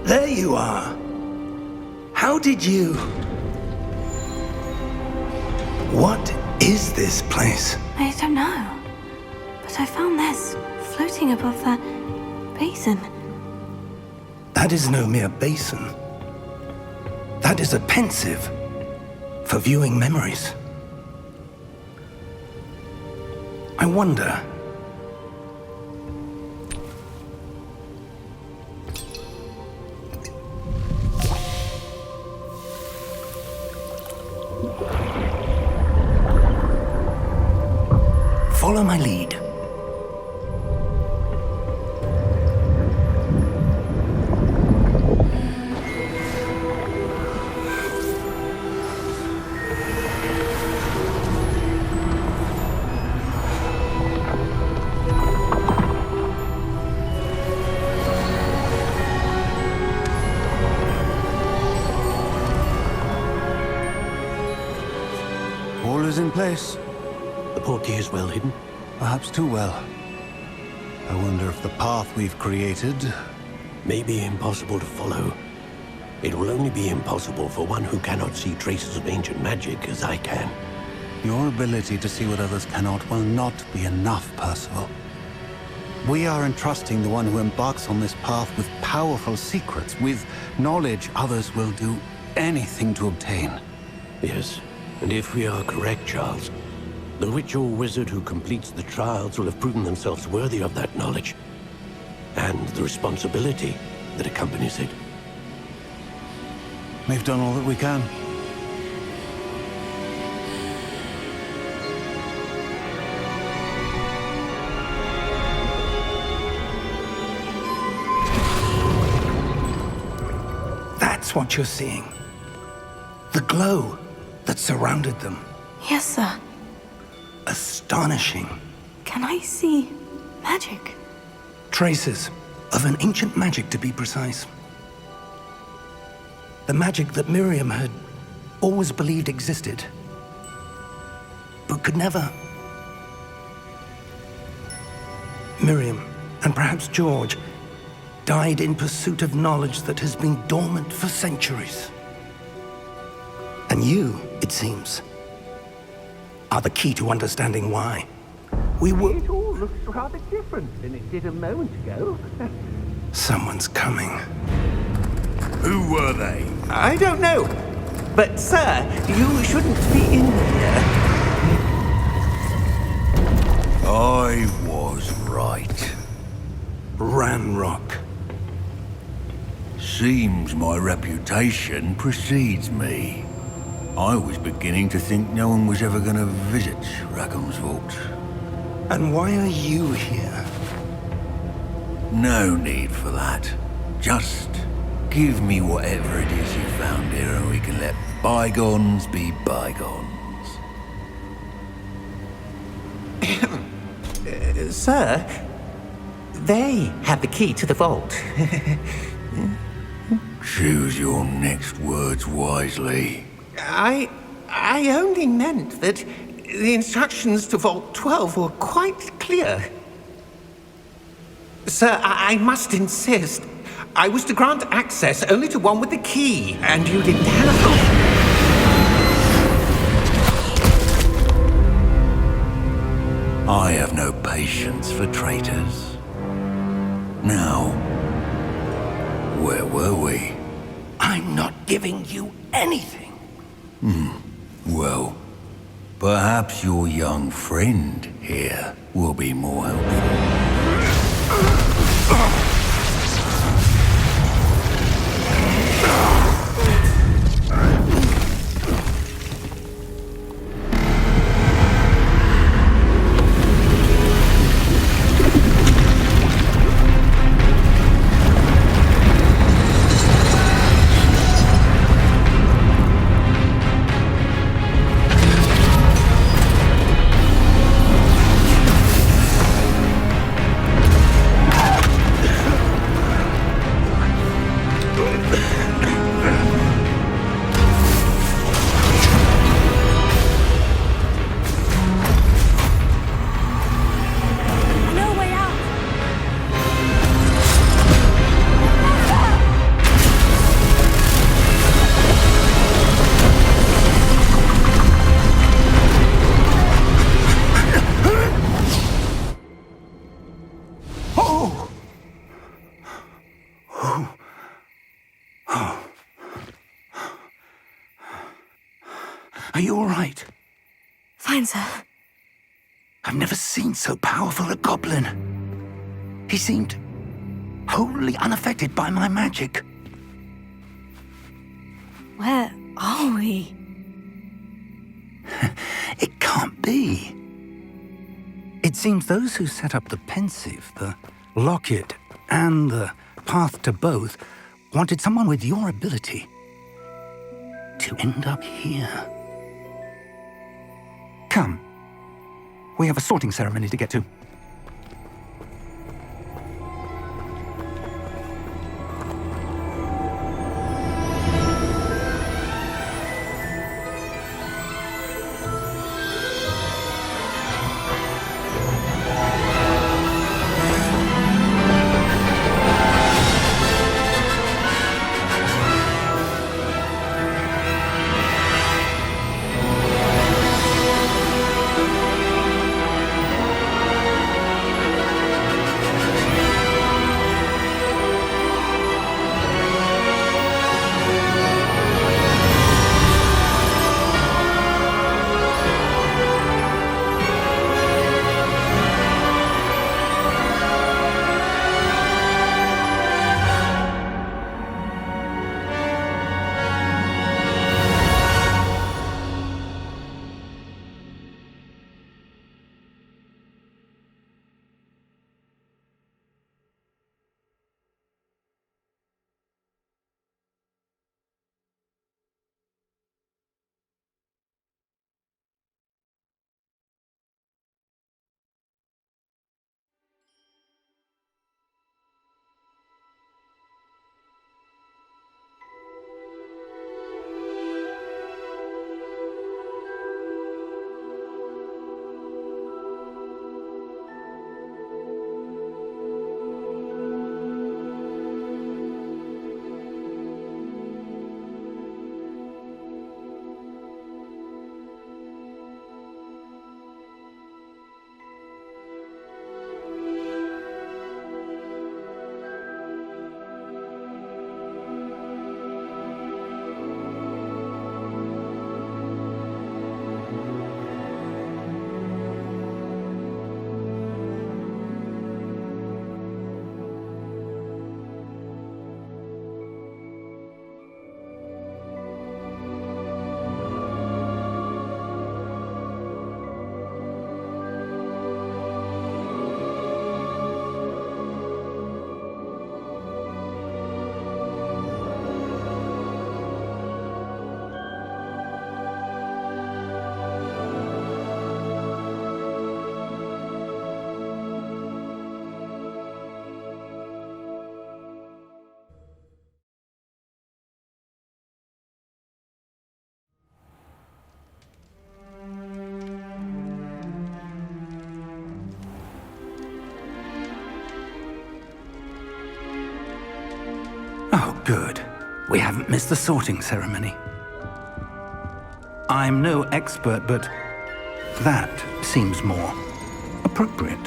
There you are. How did you... What is this place? I don't know. But I found this floating above that basin. That is no mere basin. That is a pensive for viewing memories. I wonder... Follow my lead. All is in place. The portkey is well hidden. Perhaps too well. I wonder if the path we've created... May be impossible to follow. It will only be impossible for one who cannot see traces of ancient magic as I can. Your ability to see what others cannot will not be enough, Percival. We are entrusting the one who embarks on this path with powerful secrets, with knowledge others will do anything to obtain. Yes, and if we are correct, Charles, the witch or wizard who completes the trials will have proven themselves worthy of that knowledge, and the responsibility that accompanies it. We've done all that we can. That's what you're seeing. The glow that surrounded them. Yes, sir. Astonishing. Can I see magic? Traces of an ancient magic, to be precise. The magic that Miriam had always believed existed, but could never. Miriam, and perhaps George, died in pursuit of knowledge that has been dormant for centuries. And you, it seems, are the key to understanding why. It all looks rather different than it did a moment ago. Someone's coming. Who were they? I don't know. But, sir, you shouldn't be in here. I was right. Ranrock. Seems my reputation precedes me. I was beginning to think no one was ever going to visit Rackham's vault. And why are you here? No need for that. Just give me whatever it is you found here and we can let bygones be bygones. Sir, they have the key to the vault. Choose your next words wisely. I only meant that the instructions to Vault 12 were quite clear. Sir, I must insist. I was to grant access only to one with the key, and you didn't have them. I have no patience for traitors. Now, where were we? I'm not giving you anything. Well, perhaps your young friend here will be more helpful. Are you all right? Fine, sir. I've never seen so powerful a goblin. He seemed wholly unaffected by my magic. Where are we? It can't be. It seems those who set up the pensive, the locket, and the path to both wanted someone with your ability to end up here. Come. We have a sorting ceremony to get to. Oh, good. We haven't missed the sorting ceremony. I'm no expert, but that seems more appropriate.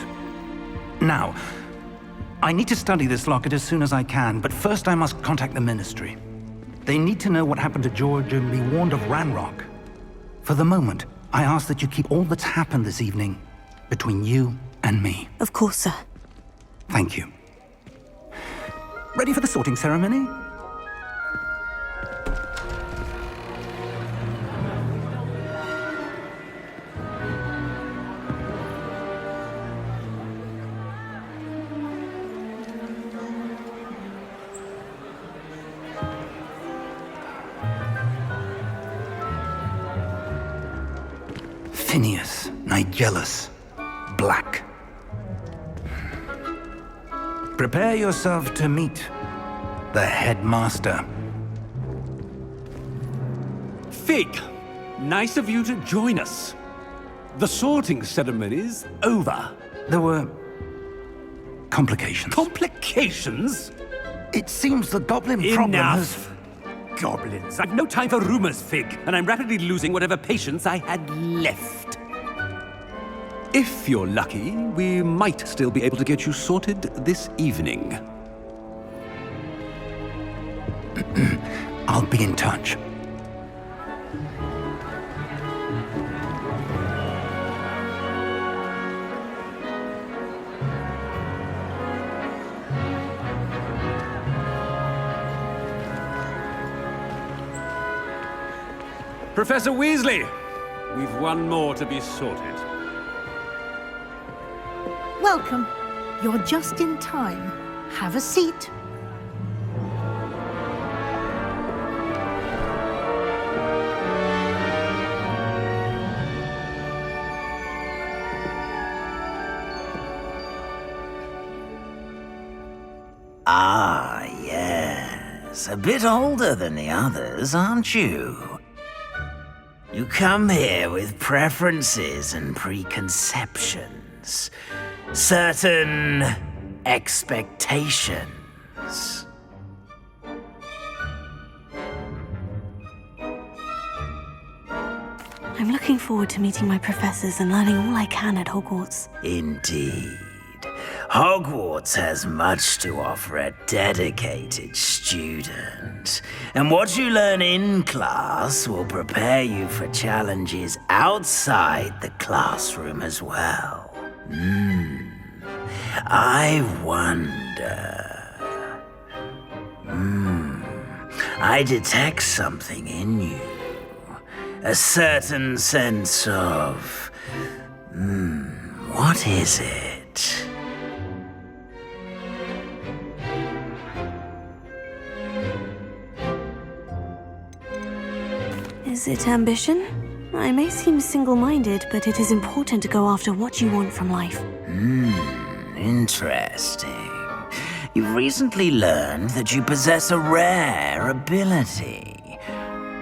Now, I need to study this locket as soon as I can, but first I must contact the Ministry. They need to know what happened to George and be warned of Ranrock. For the moment, I ask that you keep all that's happened this evening between you and me. Of course, sir. Thank you. Ready for the sorting ceremony? Phineas, Nigellus, Black. Prepare yourself to meet the headmaster. Fig, nice of you to join us. The sorting ceremony's over. There were complications. Complications? It seems the goblin problem has... Enough! Goblins. I've no time for rumors, Fig, and I'm rapidly losing whatever patience I had left. If you're lucky, we might still be able to get you sorted this evening. I'll be in touch. Professor Weasley, we've one more to be sorted. Welcome. You're just in time. Have a seat. Ah, yes. A bit older than the others, aren't you? You come here with preferences and preconceptions. Certain expectations. I'm looking forward to meeting my professors and learning all I can at Hogwarts. Indeed. Hogwarts has much to offer a dedicated student. And what you learn in class will prepare you for challenges outside the classroom as well. I wonder... I detect something in you. A certain sense of... what is it? Is it ambition? I may seem single-minded, but it is important to go after what you want from life. Interesting. You've recently learned that you possess a rare ability.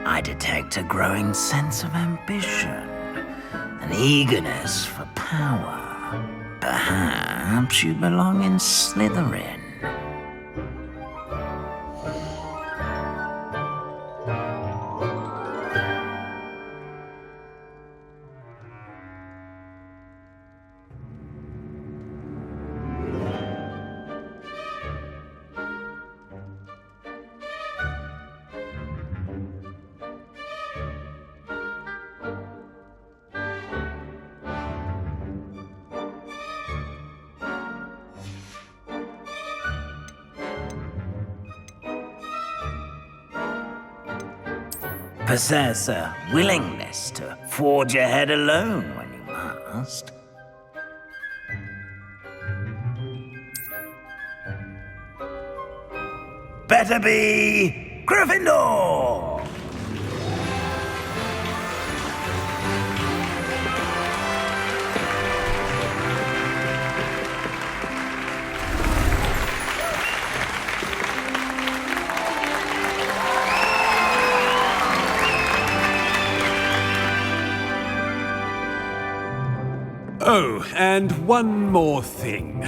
I detect a growing sense of ambition, an eagerness for power. Perhaps you belong in Slytherin. Possess a willingness to forge ahead alone when you must. Better be Gryffindor! Oh, and one more thing.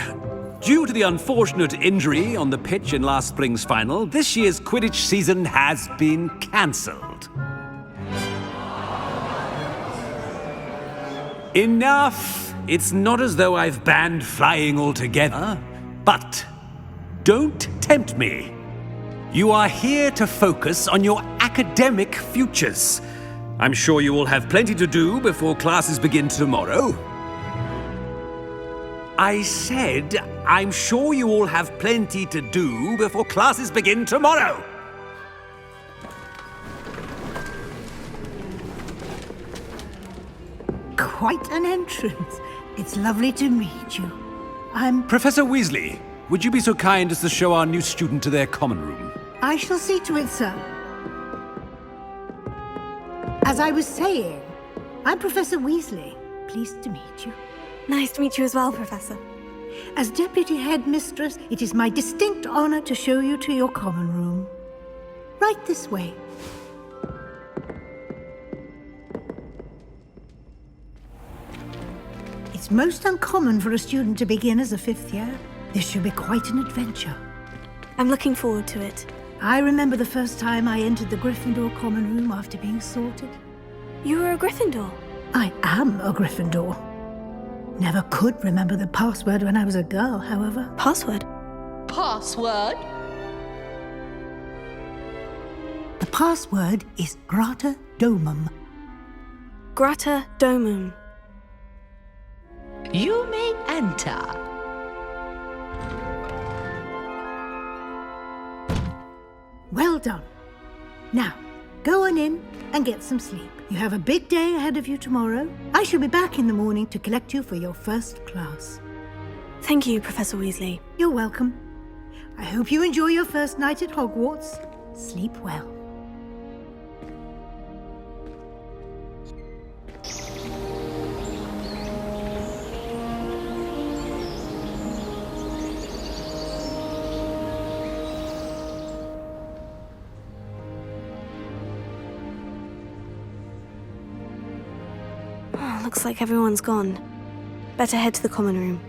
Due to the unfortunate injury on the pitch in last spring's final, this year's Quidditch season has been cancelled. Enough! It's not as though I've banned flying altogether, but don't tempt me. You are here to focus on your academic futures. I'm sure you will have plenty to do before classes begin tomorrow. I said, I'm sure you all have plenty to do before classes begin tomorrow. Quite an entrance. It's lovely to meet you. Professor Weasley, would you be so kind as to show our new student to their common room? I shall see to it, sir. As I was saying, I'm Professor Weasley. Pleased to meet you. Nice to meet you as well, Professor. As Deputy Headmistress, it is my distinct honor to show you to your common room. Right this way. It's most uncommon for a student to begin as a fifth year. This should be quite an adventure. I'm looking forward to it. I remember the first time I entered the Gryffindor common room after being sorted. You were a Gryffindor? I am a Gryffindor. Never could remember the password when I was a girl, however. Password? Password? The password is Grata Domum. Grata Domum. You may enter. Well done. Now, go on in and get some sleep. You have a big day ahead of you tomorrow. I shall be back in the morning to collect you for your first class. Thank you, Professor Weasley. You're welcome. I hope you enjoy your first night at Hogwarts. Sleep well. Oh, looks like everyone's gone. Better head to the common room.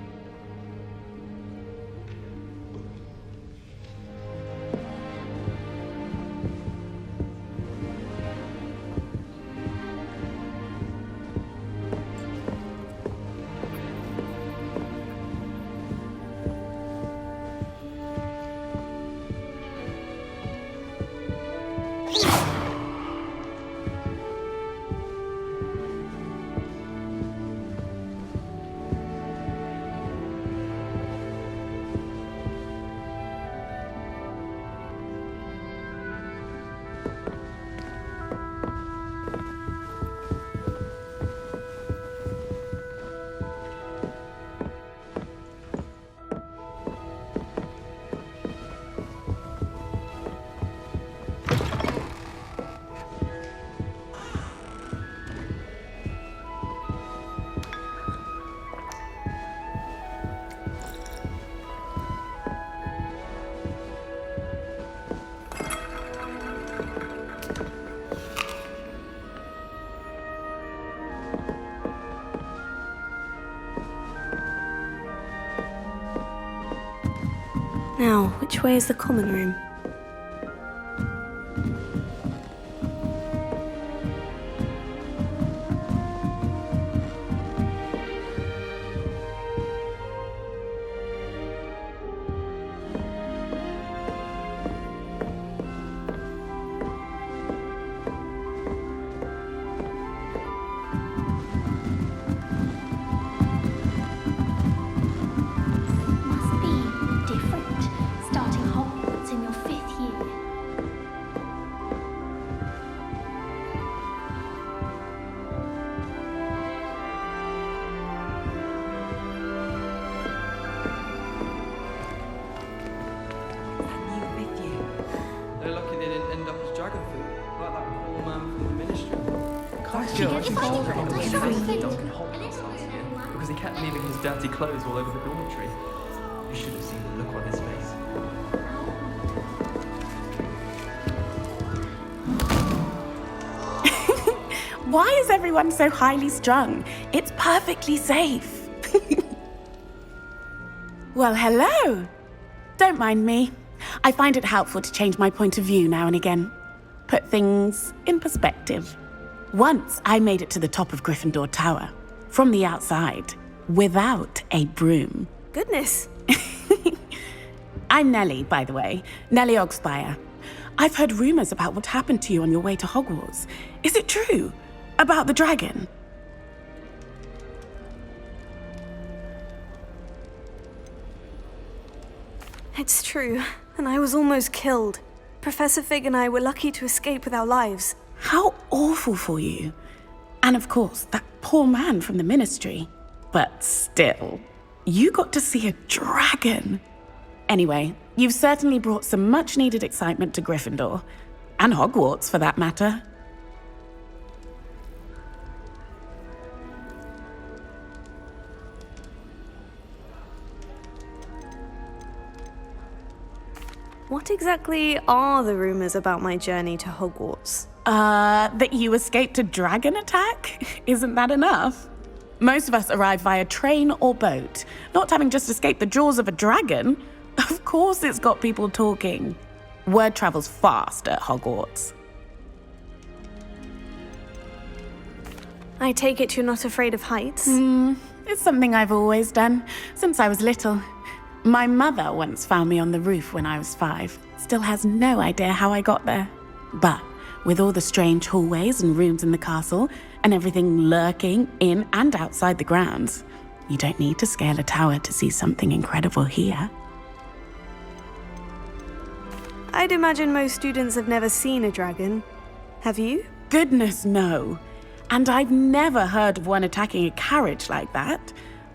Now, which way is the common room? Must be different, starting Hogwarts in your 5th year. They're lucky they didn't end up as dragon food, like that poor man from the ministry. Can't If I actually did hold that, on I'd to try his to Duncan Hogwarts last year because he kept leaving his dirty clothes all over the dormitory. You should have seen the look on his face. Why is everyone so highly strung? It's perfectly safe. Well, hello. Don't mind me. I find it helpful to change my point of view now and again. Put things in perspective. Once I made it to the top of Gryffindor Tower, from the outside, without a broom. Goodness. I'm Nellie, by the way. Nellie Ogspire. I've heard rumors about what happened to you on your way to Hogwarts. Is it true? About the dragon? It's true, and I was almost killed. Professor Fig and I were lucky to escape with our lives. How awful for you. And of course, that poor man from the ministry. But still, you got to see a dragon. Anyway, you've certainly brought some much-needed excitement to Gryffindor. And Hogwarts, for that matter. What exactly are the rumors about my journey to Hogwarts? That you escaped a dragon attack? Isn't that enough? Most of us arrive via train or boat, not having just escaped the jaws of a dragon. Of course it's got people talking. Word travels fast at Hogwarts. I take it you're not afraid of heights? It's something I've always done, since I was little. My mother once found me on the roof when I was 5. Still has no idea how I got there. But with all the strange hallways and rooms in the castle, and everything lurking in and outside the grounds, you don't need to scale a tower to see something incredible here. I'd imagine most students have never seen a dragon. Have you? Goodness, no. And I've never heard of one attacking a carriage like that.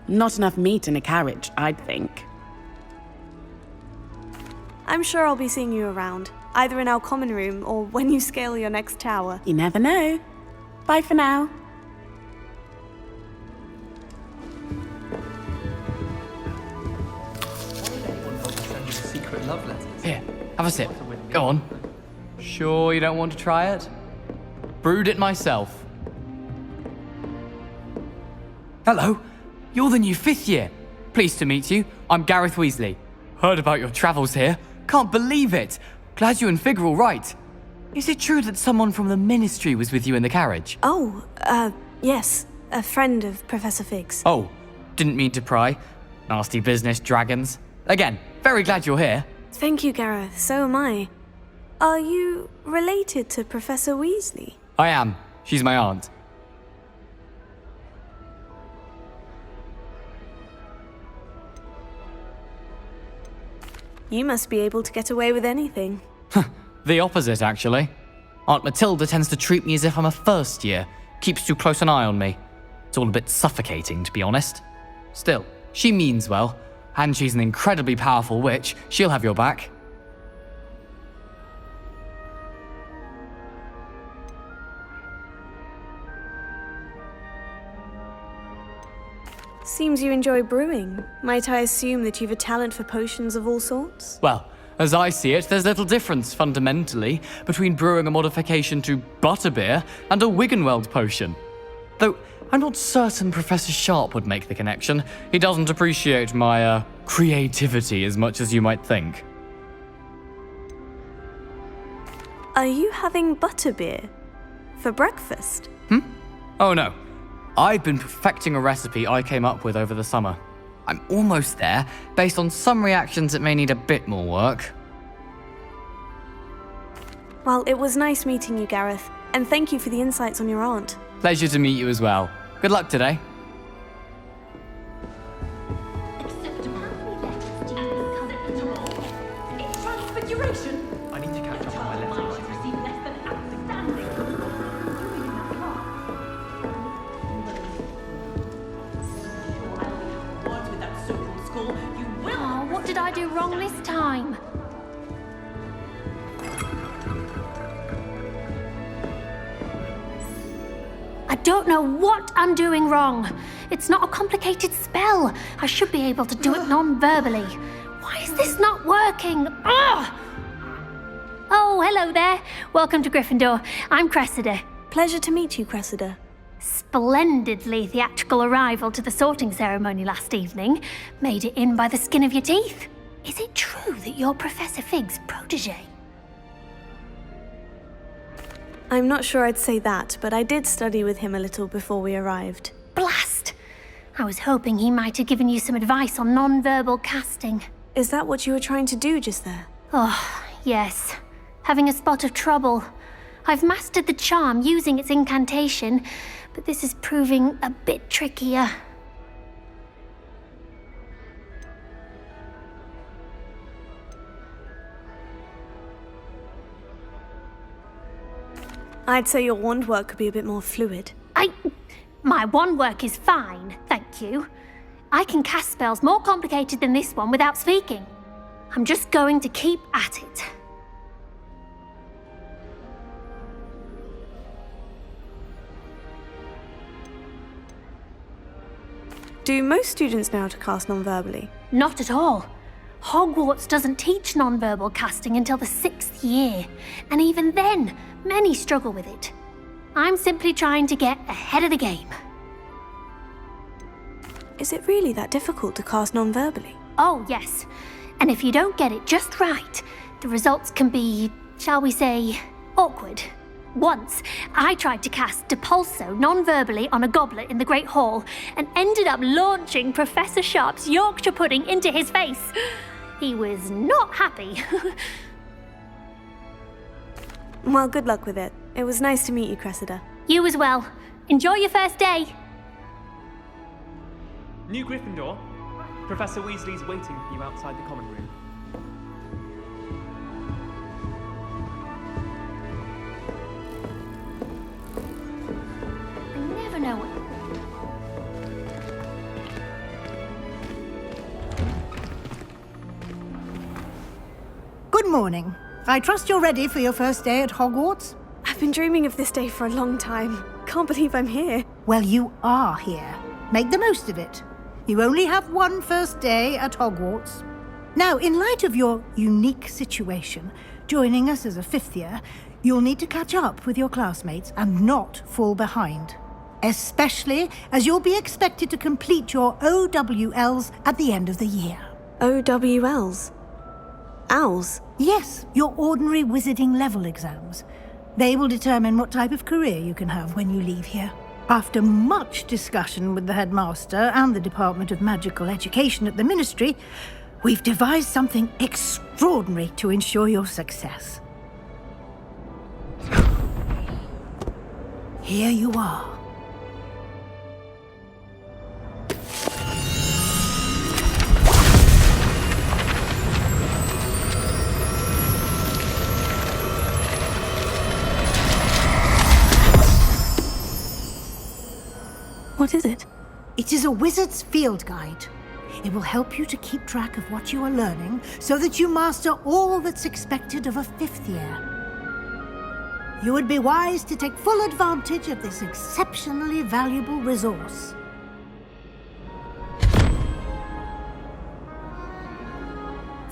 Not enough meat in a carriage, I'd think. I'm sure I'll be seeing you around, either in our common room or when you scale your next tower. You never know. Bye for now. Secret love letters. Here, have a sip. Go on. Sure you don't want to try it? Brewed it myself. Hello, you're the new 5th year. Pleased to meet you. I'm Gareth Weasley. Heard about your travels here. Can't believe it. Glad you and Fig are all right. Is it true that someone from the Ministry was with you in the carriage? Oh, yes. A friend of Professor Fig's. Oh, didn't mean to pry. Nasty business, dragons. Again, very glad you're here. Thank you, Gareth. So am I. Are you related to Professor Weasley? I am. She's my aunt. You must be able to get away with anything. The opposite, actually. Aunt Matilda tends to treat me as if I'm a first year. Keeps too close an eye on me. It's all a bit suffocating, to be honest. Still, she means well, and she's an incredibly powerful witch. She'll have your back. Seems you enjoy brewing. Might I assume that you've a talent for potions of all sorts? Well, as I see it, there's little difference, fundamentally, between brewing a modification to butterbeer and a Wiggenweld potion. Though, I'm not certain Professor Sharp would make the connection. He doesn't appreciate my, creativity as much as you might think. Are you having butterbeer? For breakfast? Oh no. I've been perfecting a recipe I came up with over the summer. I'm almost there. Based on some reactions, it may need a bit more work. Well, it was nice meeting you, Gareth, and thank you for the insights on your aunt. Pleasure to meet you as well. Good luck today. Transfiguration. I need to catch up on my letter writing. Oh, what did I do wrong this time? I don't know what I'm doing wrong. It's not a complicated spell. I should be able to do it non-verbally. Why is this not working? Ugh! Oh, hello there. Welcome to Gryffindor. I'm Cressida. Pleasure to meet you, Cressida. Splendidly theatrical arrival to the sorting ceremony last evening. Made it in by the skin of your teeth. Is it true that you're Professor Fig's protege? I'm not sure I'd say that, but I did study with him a little before we arrived. Blast! I was hoping he might have given you some advice on non-verbal casting. Is that what you were trying to do just there? Oh, yes. Having a spot of trouble. I've mastered the charm using its incantation, but this is proving a bit trickier. I'd say your wand work could be a bit more fluid. My wand work is fine, thank you. I can cast spells more complicated than this one without speaking. I'm just going to keep at it. Do most students know how to cast non-verbally? Not at all. Hogwarts doesn't teach nonverbal casting until the 6th year, and even then, many struggle with it. I'm simply trying to get ahead of the game. Is it really that difficult to cast non-verbally? Oh, yes. And if you don't get it just right, the results can be, shall we say, awkward. Once, I tried to cast Depulso non-verbally on a goblet in the Great Hall and ended up launching Professor Sharp's Yorkshire pudding into his face. He was not happy. Well, good luck with it. It was nice to meet you, Cressida. You as well. Enjoy your first day. New Gryffindor. Professor Weasley's waiting for you outside the common room. morning. I trust you're ready for your first day at Hogwarts? I've been dreaming of this day for a long time. Can't believe I'm here. Well, you are here. Make the most of it. You only have one first day at Hogwarts. Now, in light of your unique situation, joining us as a fifth year, you'll need to catch up with your classmates and not fall behind. Especially as you'll be expected to complete your OWLs at the end of the year. OWLs? Owls? Yes, your ordinary wizarding level exams. They will determine what type of career you can have when you leave here. After much discussion with the headmaster and the Department of Magical Education at the Ministry, we've devised something extraordinary to ensure your success. Here you are. What is it? It is a wizard's field guide. It will help you to keep track of what you are learning so that you master all that's expected of a fifth year. You would be wise to take full advantage of this exceptionally valuable resource.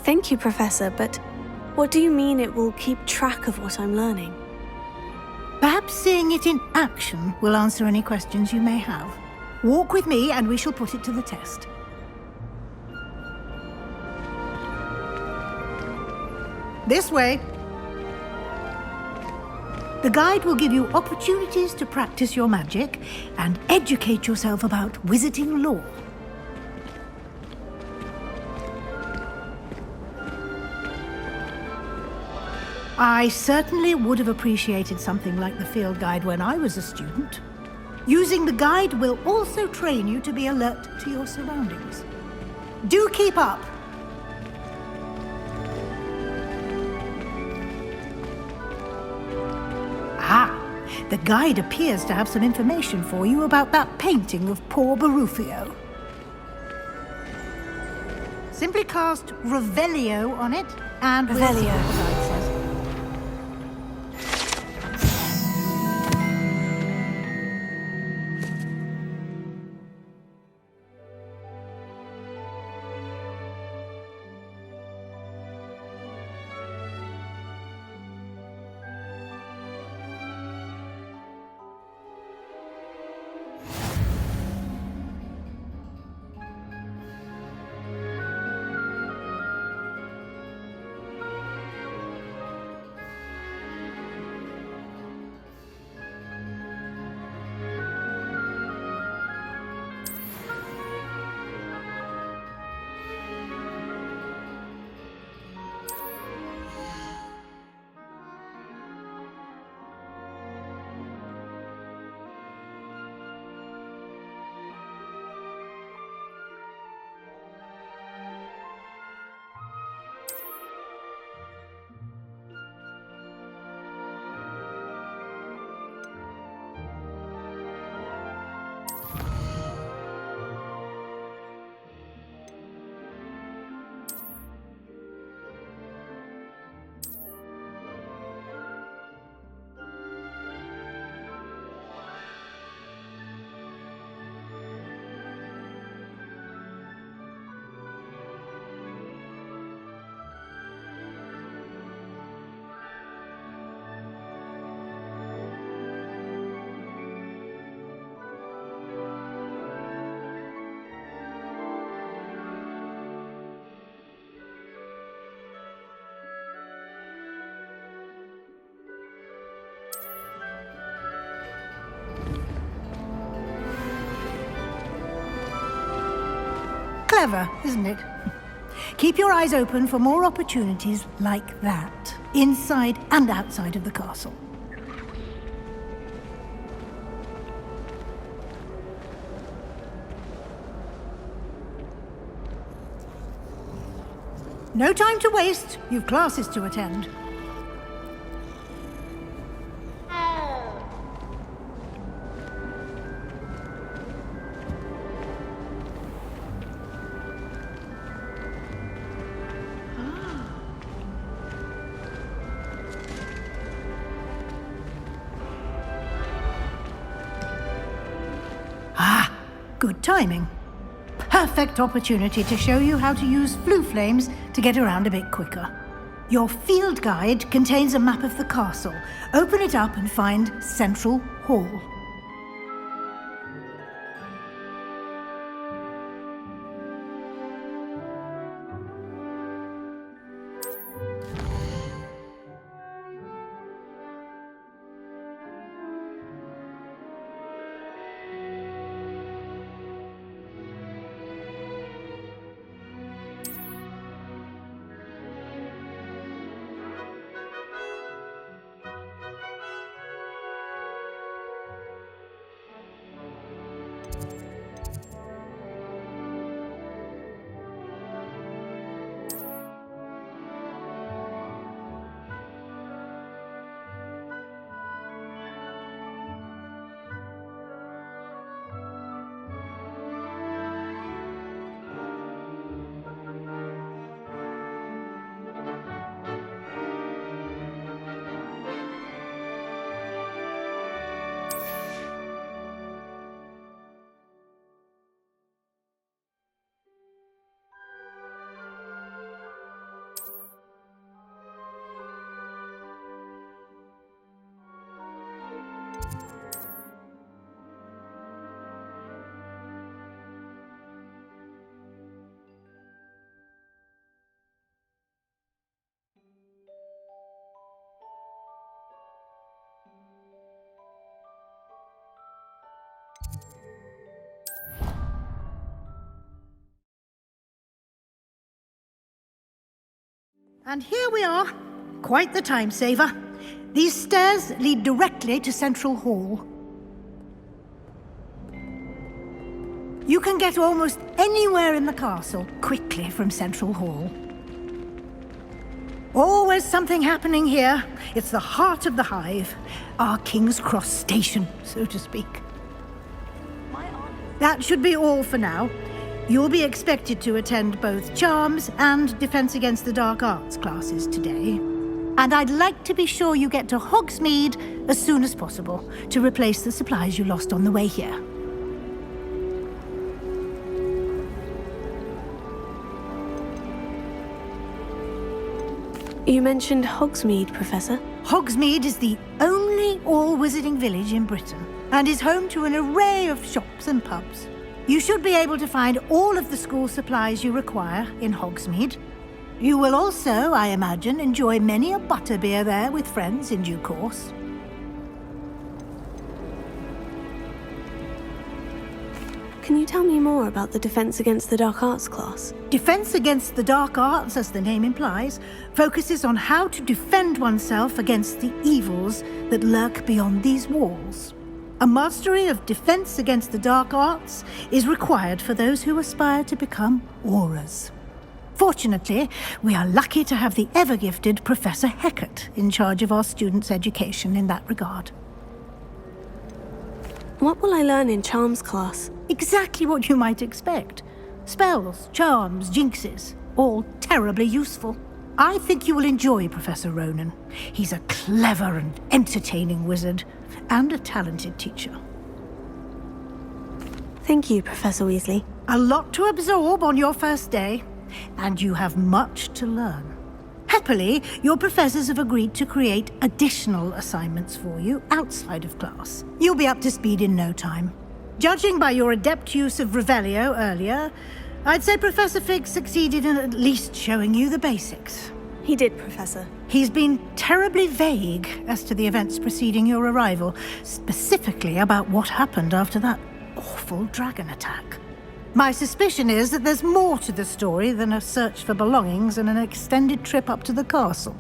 Thank you, Professor, but what do you mean it will keep track of what I'm learning? Perhaps seeing it in action will answer any questions you may have. Walk with me and we shall put it to the test. This way. The guide will give you opportunities to practice your magic and educate yourself about wizarding lore. I certainly would have appreciated something like the field guide when I was a student. Using the guide will also train you to be alert to your surroundings. Do keep up! Ah, the guide appears to have some information for you about that painting of poor Barufio. Simply cast Revelio on it and... Revelio. Clever, isn't it? Keep your eyes open for more opportunities like that, inside and outside of the castle. No time to waste. You've classes to attend. Good timing. Perfect opportunity to show you how to use flue flames to get around a bit quicker. Your field guide contains a map of the castle. Open it up and find Central Hall. And here we are. Quite the time saver. These stairs lead directly to Central Hall. You can get almost anywhere in the castle quickly from Central Hall. Always something happening here. It's the heart of the hive. Our King's Cross station, so to speak. That should be all for now. You'll be expected to attend both Charms and Defense Against the Dark Arts classes today. And I'd like to be sure you get to Hogsmeade as soon as possible to replace the supplies you lost on the way here. You mentioned Hogsmeade, Professor. Hogsmeade is the only all-wizarding village in Britain and is home to an array of shops and pubs. You should be able to find all of the school supplies you require in Hogsmeade. You will also, I imagine, enjoy many a butterbeer there with friends in due course. Can you tell me more about the Defense Against the Dark Arts class? Defense Against the Dark Arts, as the name implies, focuses on how to defend oneself against the evils that lurk beyond these walls. A mastery of Defense Against the Dark Arts is required for those who aspire to become Aurors. Fortunately, we are lucky to have the ever-gifted Professor Hecat in charge of our students' education in that regard. What will I learn in Charms class? Exactly what you might expect. Spells, charms, jinxes, all terribly useful. I think you will enjoy Professor Ronan. He's a clever and entertaining wizard, and a talented teacher. Thank you, Professor Weasley. A lot to absorb on your first day, and you have much to learn. Happily, your professors have agreed to create additional assignments for you outside of class. You'll be up to speed in no time. Judging by your adept use of Revelio earlier, I'd say Professor Fig succeeded in at least showing you the basics. He did, Professor. He's been terribly vague as to the events preceding your arrival, specifically about what happened after that awful dragon attack. My suspicion is that there's more to the story than a search for belongings and an extended trip up to the castle.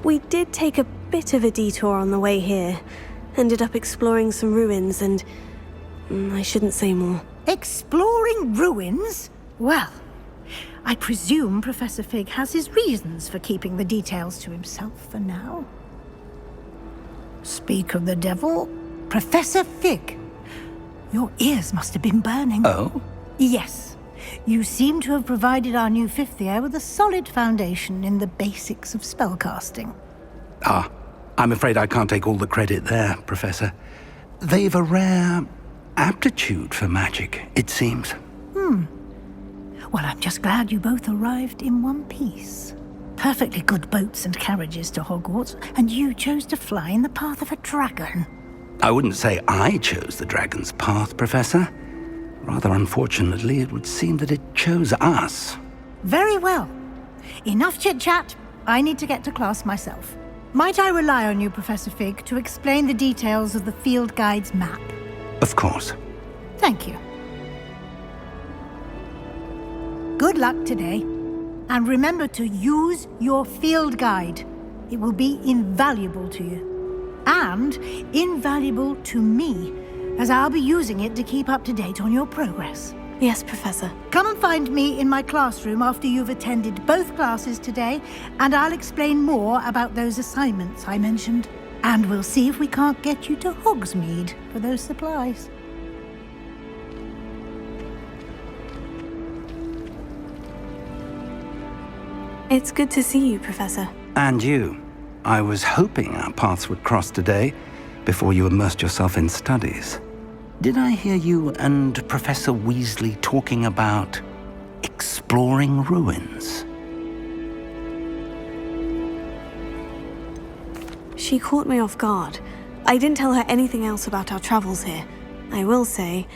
We did take a bit of a detour on the way here. Ended up exploring some ruins and... I shouldn't say more. Exploring ruins? Well, I presume Professor Fig has his reasons for keeping the details to himself for now. Speak of the devil, Professor Fig. Your ears must have been burning. Oh? Yes. You seem to have provided our new fifth year with a solid foundation in the basics of spellcasting. Ah, I'm afraid I can't take all the credit there, Professor. They've a rare aptitude for magic, it seems. Well, I'm just glad you both arrived in one piece. Perfectly good boats and carriages to Hogwarts, and you chose to fly in the path of a dragon. I wouldn't say I chose the dragon's path, Professor. Rather unfortunately, it would seem that it chose us. Very well. Enough chit-chat. I need to get to class myself. Might I rely on you, Professor Fig, to explain the details of the field guide's map? Of course. Thank you. Good luck today. And remember to use your field guide. It will be invaluable to you. And invaluable to me, as I'll be using it to keep up to date on your progress. Yes, Professor. Come and find me in my classroom after you've attended both classes today, and I'll explain more about those assignments I mentioned. And we'll see if we can't get you to Hogsmeade for those supplies. It's good to see you, Professor. And you. I was hoping our paths would cross today, before you immersed yourself in studies. Did I hear you and Professor Weasley talking about exploring ruins? She caught me off guard. I didn't tell her anything else about our travels here. I will say,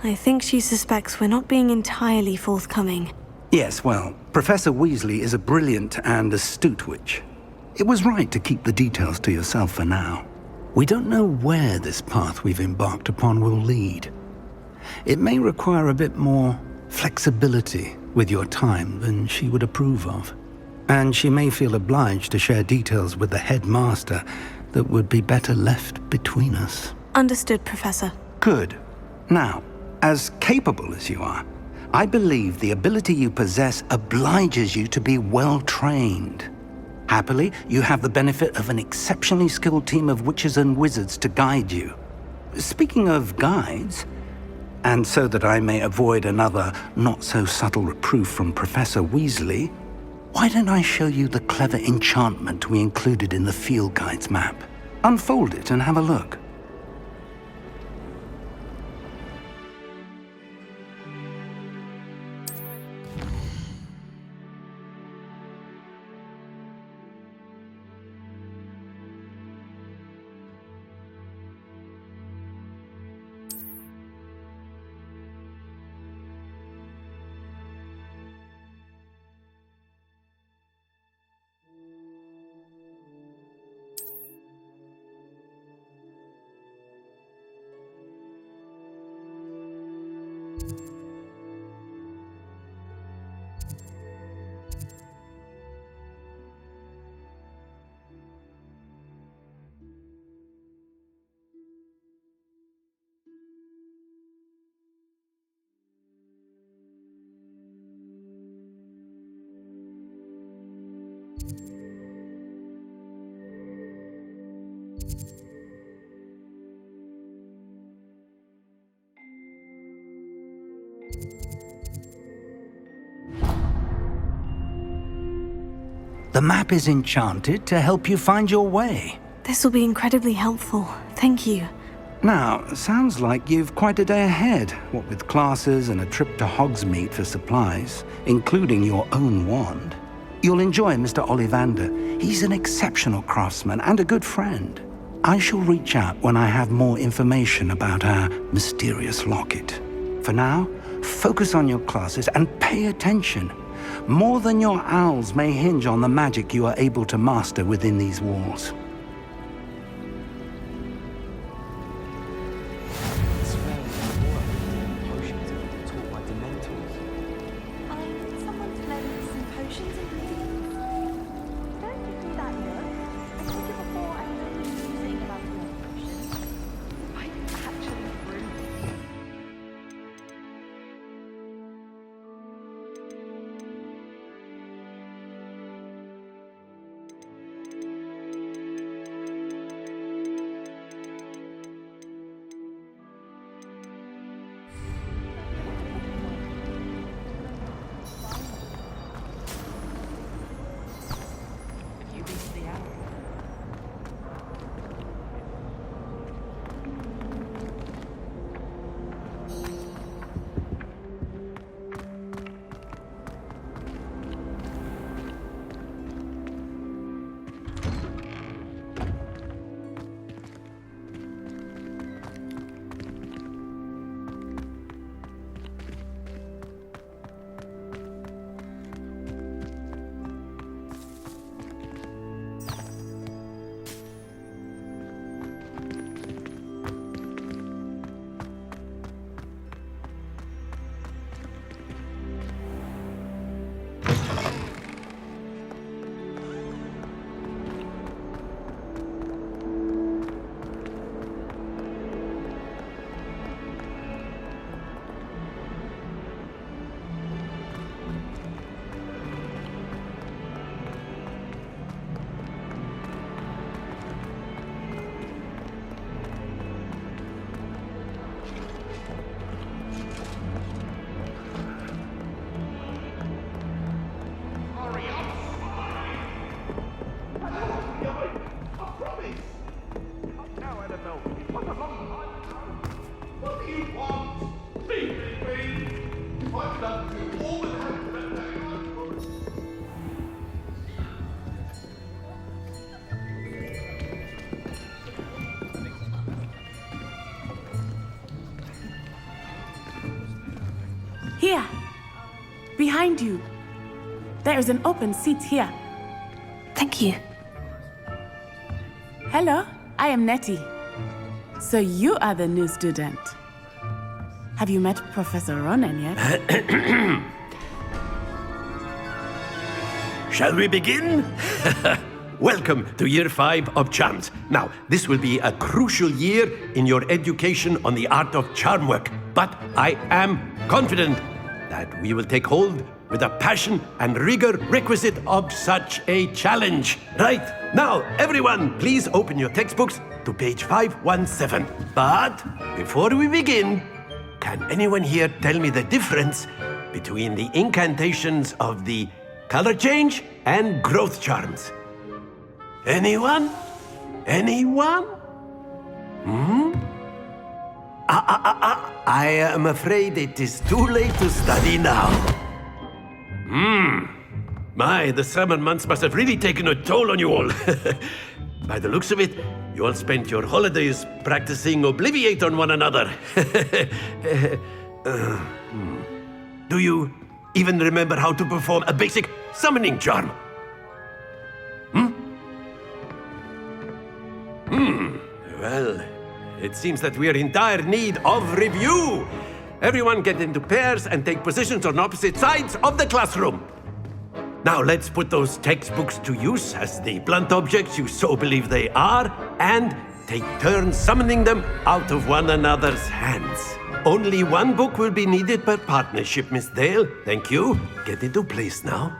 I think she suspects we're not being entirely forthcoming. Yes, well, Professor Weasley is a brilliant and astute witch. It was right to keep the details to yourself for now. We don't know where this path we've embarked upon will lead. It may require a bit more flexibility with your time than she would approve of. And she may feel obliged to share details with the headmaster that would be better left between us. Understood, Professor. Good. Now, as capable as you are, I believe the ability you possess obliges you to be well-trained. Happily, you have the benefit of an exceptionally skilled team of witches and wizards to guide you. Speaking of guides, and so that I may avoid another not-so-subtle reproof from Professor Weasley, why don't I show you the clever enchantment we included in the field guide's map? Unfold it and have a look. The map is enchanted to help you find your way. This will be incredibly helpful. Thank you. Now, sounds like you've quite a day ahead, what with classes and a trip to Hogsmeade for supplies, including your own wand. You'll enjoy Mr. Ollivander. He's an exceptional craftsman and a good friend. I shall reach out when I have more information about our mysterious locket. For now, focus on your classes and pay attention. More than your owls may hinge on the magic you are able to master within these walls. Here. Behind you. There is an open seat here. Thank you. Hello, I am Nettie. So you are the new student. Have you met Professor Ronan yet? Shall we begin? Welcome to Year 5 of Charms. Now, this will be a crucial year in your education on the art of charm work. But I am confident that we will take hold with the passion and rigor requisite of such a challenge. Right, now, everyone, please open your textbooks to page 517. But before we begin, can anyone here tell me the difference between the incantations of the color change and growth charms? Anyone? Anyone? I am afraid it is too late to study now. My, the summer months must have really taken a toll on you all. By the looks of it, you all spent your holidays practicing Obliviate on one another. Do you even remember how to perform a basic summoning charm? Well, it seems that we are in dire need of review. Everyone get into pairs and take positions on opposite sides of the classroom. Now let's put those textbooks to use as the blunt objects you so believe they are, and take turns summoning them out of one another's hands. Only one book will be needed per partnership, Miss Dale. Thank you. Get into place now.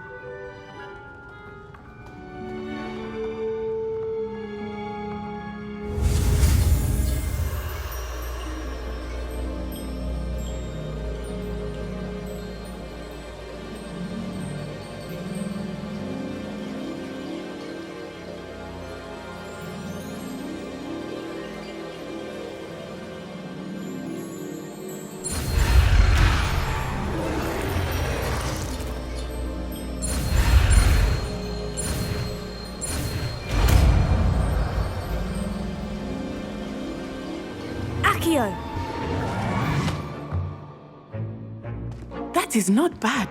That is not bad.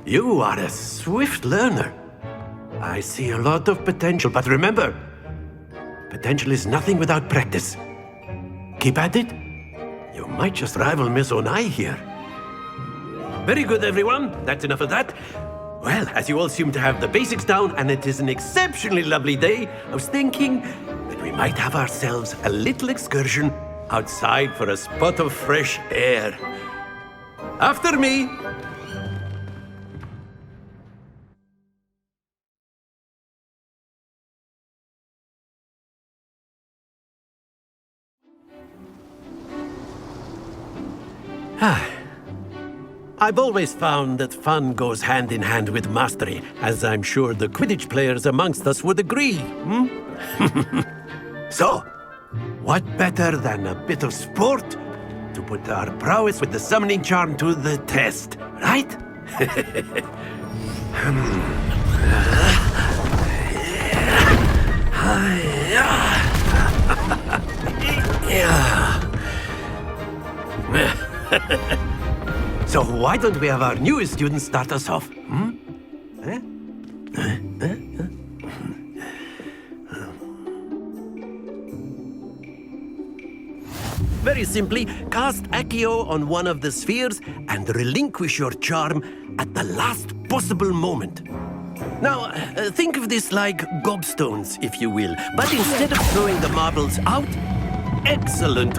You are a swift learner. I see a lot of potential, but remember, potential is nothing without practice. Keep at it. You might just rival Miss Onai here. Very good, everyone. That's enough of that. Well, as you all seem to have the basics down, and it is an exceptionally lovely day, I was thinking that we might have ourselves a little excursion outside for a spot of fresh air. After me. I've always found that fun goes hand in hand with mastery, as I'm sure the Quidditch players amongst us would agree. So, what better than a bit of sport to put our prowess with the summoning charm to the test, right? So why don't we have our newest student start us off? Very simply, cast Accio on one of the spheres and relinquish your charm at the last possible moment. Now, think of this like gobstones, if you will, but instead of throwing the marbles out, excellent.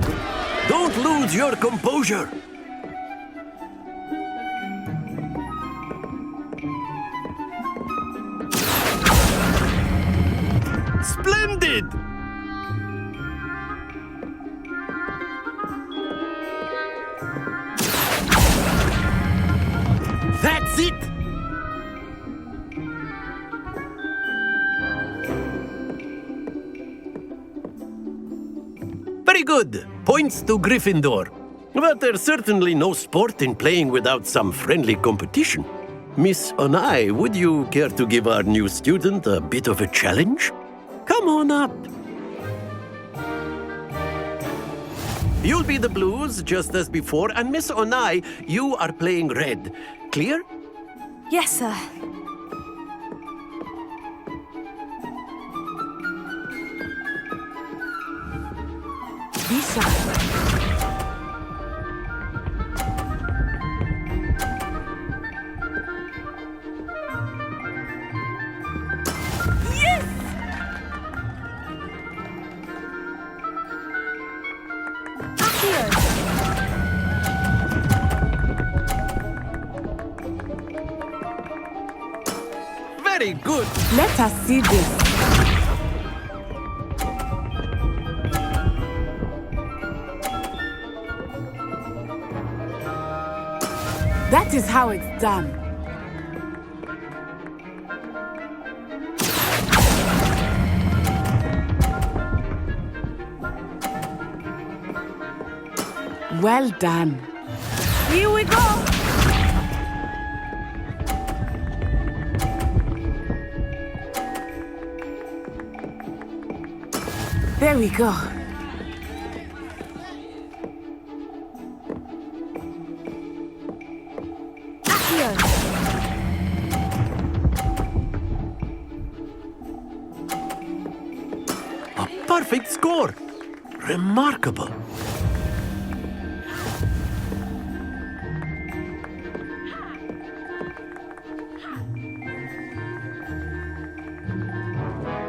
Don't lose your composure. Splendid! That's it! Very good. Points to Gryffindor. But there's certainly no sport in playing without some friendly competition. Miss Onai, would you care to give our new student a bit of a challenge? Come on up. You'll be the blues, just as before, and Miss Onai, you are playing red. Clear? Yes, sir. Be sharp. Very good. Let us see this. That is how it's done. Well done. Here we go! There we go. A perfect score. Remarkable.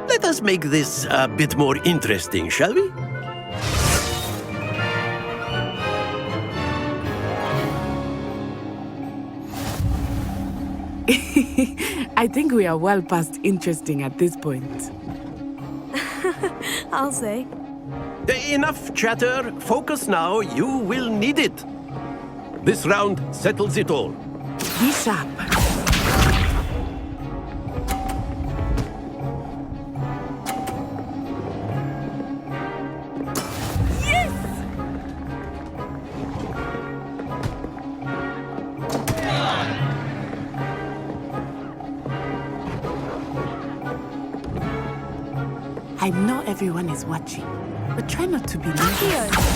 Let us make this a bit more interesting, shall we? I think we are well past interesting at this point. I'll say. Enough chatter. Focus now. You will need it. This round settles it all. Be sharp. I know everyone is watching, but try not to be nervous.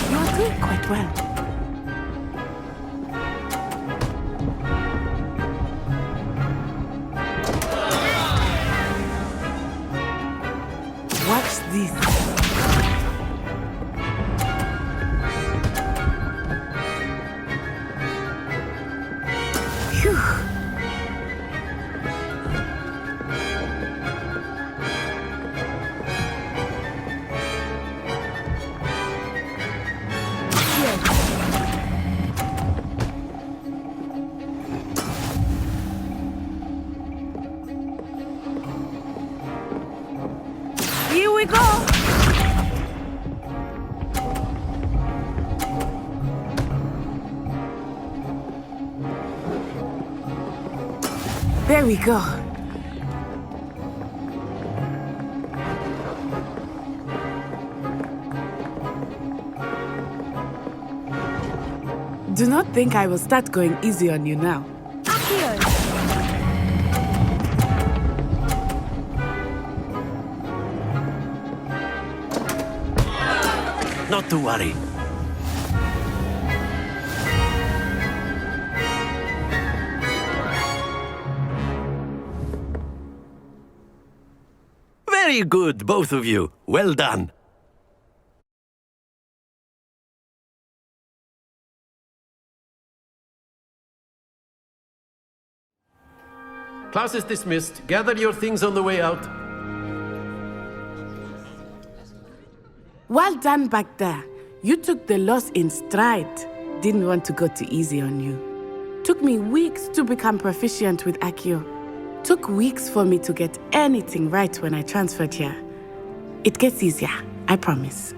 You are doing quite well. Watch this. Phew. Here we go! There we go. Do not think I will start going easy on you now. Not to worry. Very good, both of you. Well done. Class is dismissed. Gather your things on the way out. Well done back there. You took the loss in stride. Didn't want to go too easy on you. Took me weeks to become proficient with Accio. Took weeks for me to get anything right when I transferred here. It gets easier, I promise.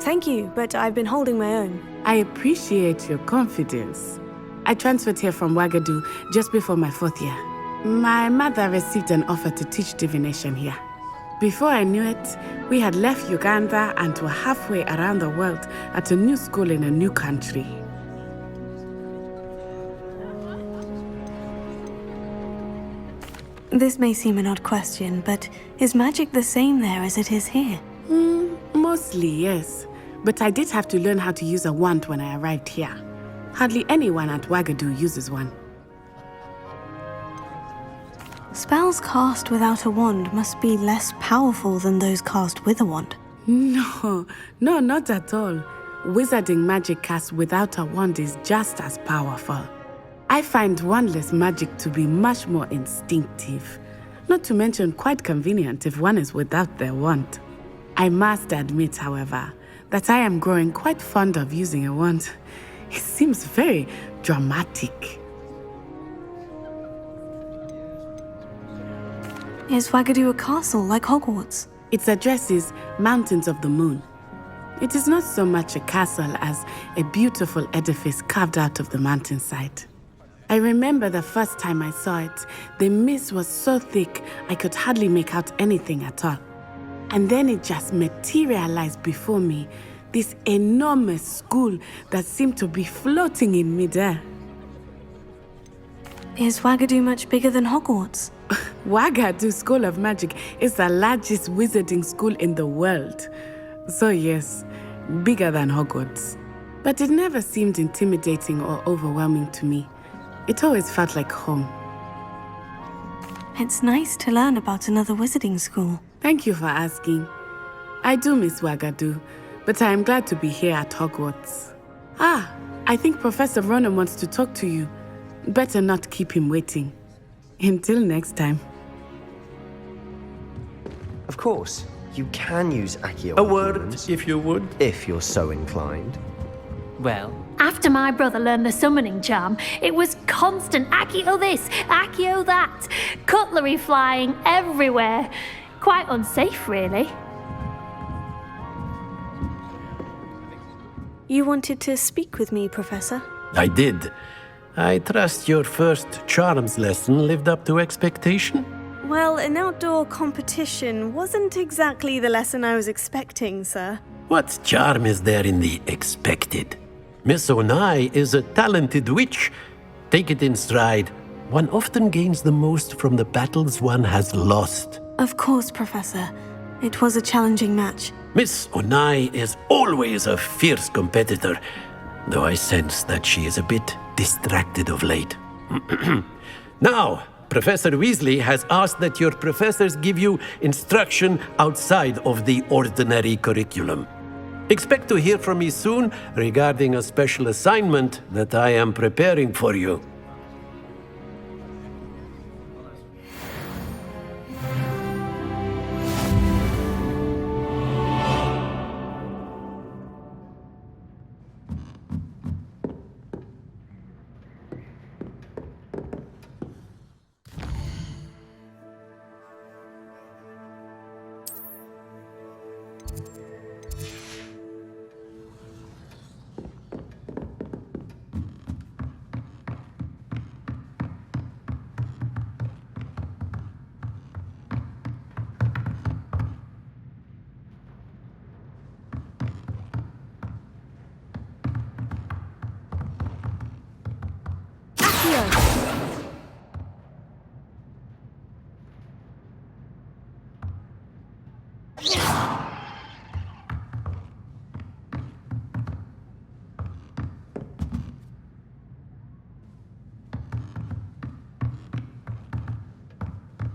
Thank you, but I've been holding my own. I appreciate your confidence. I transferred here from Wagadu just before my 4th year. My mother received an offer to teach divination here. Before I knew it, we had left Uganda and were halfway around the world at a new school in a new country. This may seem an odd question, but is magic the same there as it is here? Mostly, yes. But I did have to learn how to use a wand when I arrived here. Hardly anyone at Wagadu uses one. Spells cast without a wand must be less powerful than those cast with a wand. No, not at all. Wizarding magic cast without a wand is just as powerful. I find wandless magic to be much more instinctive. Not to mention quite convenient if one is without their wand. I must admit, however, that I am growing quite fond of using a wand. It seems very dramatic. Is Wagadu a castle like Hogwarts? Its address is Mountains of the Moon. It is not so much a castle as a beautiful edifice carved out of the mountainside. I remember the first time I saw it, the mist was so thick I could hardly make out anything at all. And then it just materialized before me, this enormous school that seemed to be floating in midair. Is Wagadu much bigger than Hogwarts? Wagadu School of Magic is the largest wizarding school in the world. So yes, bigger than Hogwarts. But it never seemed intimidating or overwhelming to me. It always felt like home. It's nice to learn about another wizarding school. Thank you for asking. I do miss Wagadu, but I am glad to be here at Hogwarts. I think Professor Ronan wants to talk to you. Better not keep him waiting. Until next time. Of course, you can use Accio. A word, if you would. If you're so inclined. Well, After my brother learned the summoning charm, it was constant Accio this, Accio that, cutlery flying everywhere. Quite unsafe, really. You wanted to speak with me, Professor? I did. I trust your first charms lesson lived up to expectation? Well, an outdoor competition wasn't exactly the lesson I was expecting, sir. What charm is there in the expected? Miss Onai is a talented witch. Take it in stride. One often gains the most from the battles one has lost. Of course, Professor. It was a challenging match. Miss Onai is always a fierce competitor, though I sense that she is a bit distracted of late. Now, Professor Weasley has asked that your professors give you instruction outside of the ordinary curriculum. Expect to hear from me soon regarding a special assignment that I am preparing for you.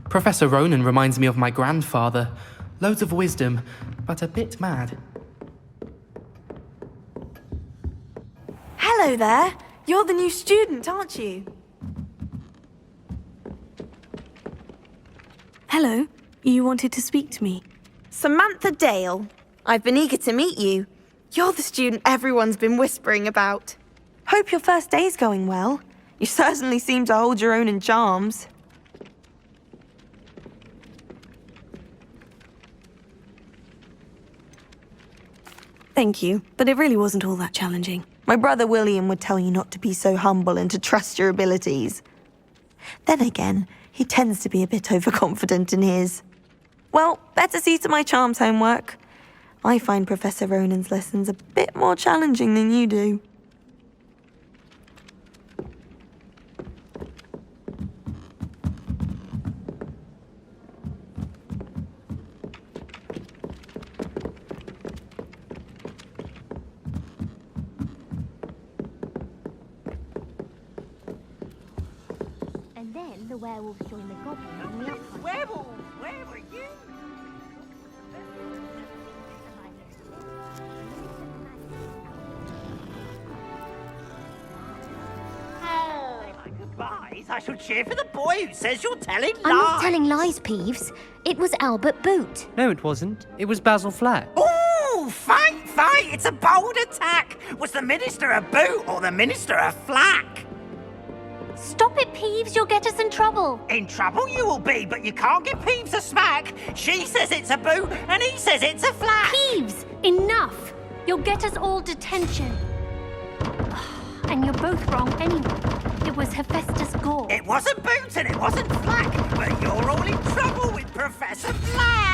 Professor Ronan reminds me of my grandfather. Loads of wisdom, but a bit mad. Hello there. You're the new student, aren't you? Hello. You wanted to speak to me. Samantha Dale. I've been eager to meet you. You're the student everyone's been whispering about. Hope your first day's going well. You certainly seem to hold your own in charms. Thank you, but it really wasn't all that challenging. My brother William would tell you not to be so humble and to trust your abilities. Then again, he tends to be a bit overconfident in his. Well, better see to my charms homework. I find Professor Ronan's lessons a bit more challenging than you do. the werewolves join the goblins on the outside. Werewolf, where were you? Goodbyes. I shall cheer for the boy who says you're telling lies. I'm not telling lies, Peeves. It was Albert Boot. No, it wasn't. It was Basil Flack. Ooh, fight! It's a bold attack. Was the minister a boot or the minister a flack? Stop it, Peeves. You'll get us in trouble. In trouble you will be, but you can't give Peeves a smack. She says it's a boot and he says it's a flack. Peeves, enough. You'll get us all detention. And you're both wrong anyway. It was Hephaestus Gore. It wasn't boot and it wasn't flack, but you're all in trouble with Professor Flack.